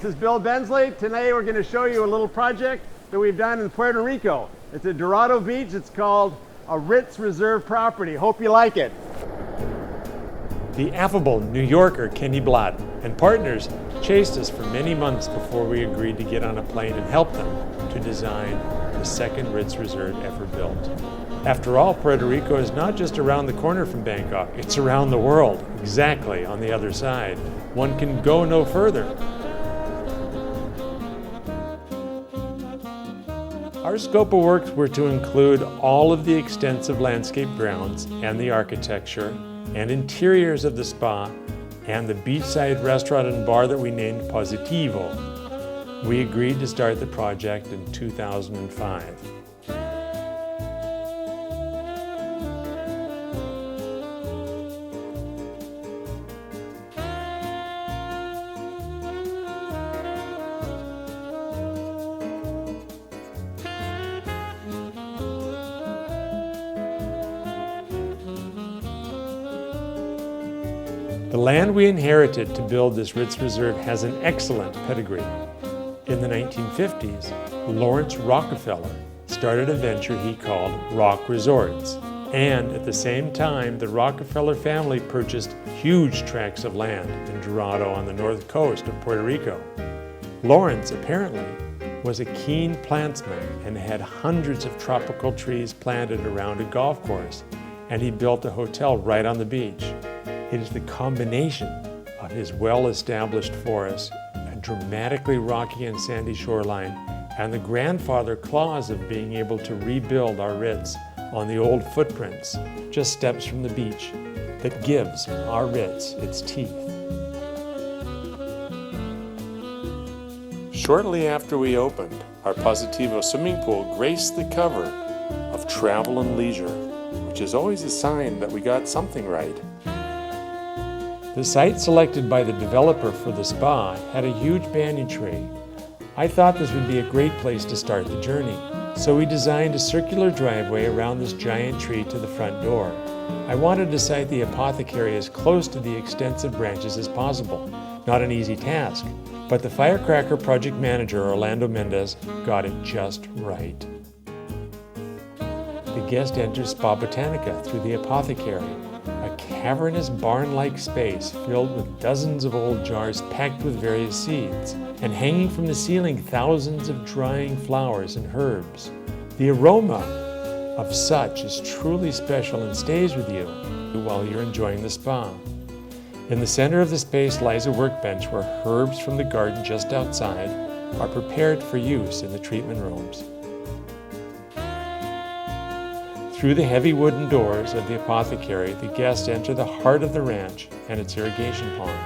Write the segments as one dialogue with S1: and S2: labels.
S1: this is Bill Bensley. Today we're going to show you a little project that we've done in Puerto Rico. It's at Dorado Beach. It's called a Ritz Reserve property. Hope you like it.
S2: The affable New Yorker Kenny Blatt and partners chased us for many months before we agreed to get on a plane and help them to design the second Ritz Reserve ever built. After all, Puerto Rico is not just around the corner from Bangkok, it's around the world, exactly on the other side. One can go no further. Our scope of works were to include all of the extensive landscape grounds and the architecture and interiors of the spa and the beachside restaurant and bar that we named Positivo. We agreed to start the project in 2005. The land we inherited to build this Ritz Reserve has an excellent pedigree. In the 1950s, Lawrence Rockefeller started a venture he called Rock Resorts. And at the same time, the Rockefeller family purchased huge tracts of land in Dorado on the north coast of Puerto Rico. Lawrence apparently was a keen plantsman and had hundreds of tropical trees planted around a golf course, and he built a hotel right on the beach. It is the combination of his well-established forests, a dramatically rocky and sandy shoreline, and the grandfather clause of being able to rebuild our Ritz on the old footprints, just steps from the beach, that gives our Ritz its teeth. Shortly after we opened, our Positivo swimming pool graced the cover of Travel and Leisure, which is always a sign that we got something right. The site selected by the developer for the spa had a huge banyan tree. I thought this would be a great place to start the journey, so we designed a circular driveway around this giant tree to the front door. I wanted to site the apothecary as close to the extensive branches as possible. Not an easy task, but the Firecracker project manager, Orlando Mendez, got it just right. The guest enters Spa Botanica through the apothecary, a cavernous barn-like space filled with dozens of old jars packed with various seeds, and hanging from the ceiling thousands of drying flowers and herbs. The aroma of such is truly special and stays with you while you're enjoying the spa. In the center of the space lies a workbench where herbs from the garden just outside are prepared for use in the treatment rooms. Through the heavy wooden doors of the apothecary, the guests enter the heart of the ranch and its irrigation pond.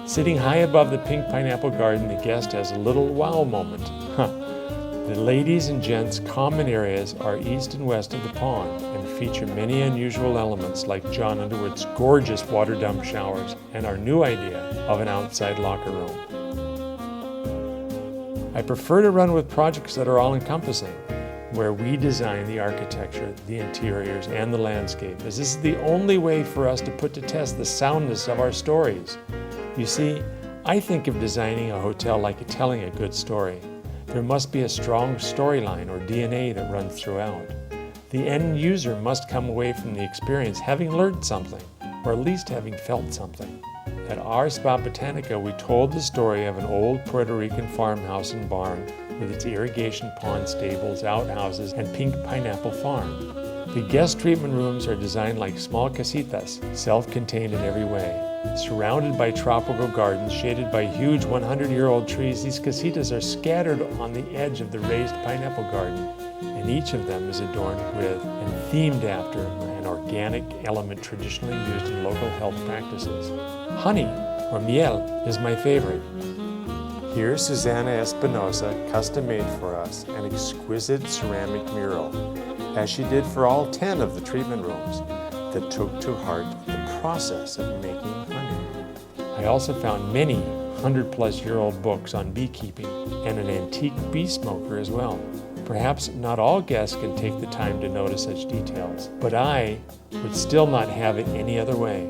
S2: Sitting high above the pink pineapple garden, the guest has a little wow moment. The ladies and gents' common areas are east and west of the pond and feature many unusual elements like John Underwood's gorgeous water dump showers and our new idea of an outside locker room. I prefer to run with projects that are all-encompassing, where we design the architecture, the interiors, and the landscape, as this is the only way for us to put to test the soundness of our stories. You see, I think of designing a hotel like telling a good story. There must be a strong storyline or DNA that runs throughout. The end user must come away from the experience having learned something, or at least having felt something. At our Spa Botanica, we told the story of an old Puerto Rican farmhouse and barn with its irrigation pond, stables, outhouses, and pink pineapple farm. The guest treatment rooms are designed like small casitas, self-contained in every way. Surrounded by tropical gardens, shaded by huge 100-year-old trees, these casitas are scattered on the edge of the raised pineapple garden, and each of them is adorned with and themed after an organic element traditionally used in local health practices. Honey, or miel, is my favorite. Here, Susanna Espinosa custom-made for us an exquisite ceramic mural, as she did for all 10 of the treatment rooms, that took to heart the process of making honey. I also found many 100-plus-year-old books on beekeeping and an antique bee smoker as well. Perhaps not all guests can take the time to notice such details, but I would still not have it any other way.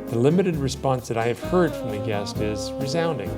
S2: The limited response that I have heard from the guest is resounding.